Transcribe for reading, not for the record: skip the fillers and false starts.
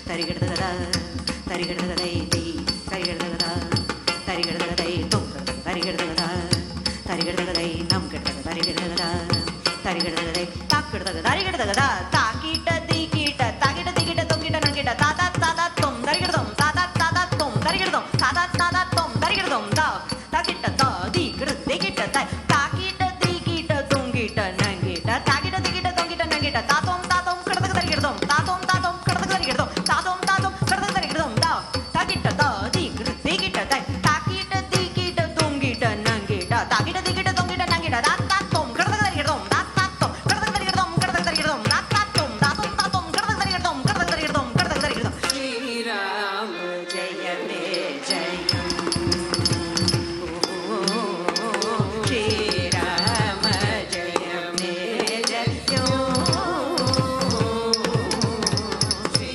தரிகிடதகதா தரிகிடதகதை தை தரிகிடதகதா தரிகிடதகதை தொம் தரிகிடதகதா தரிகிடதகதை நம் கிடதக தரிகிடதகதா தரிகிடதகதை தாக்கிடதக தரிகிடதகதா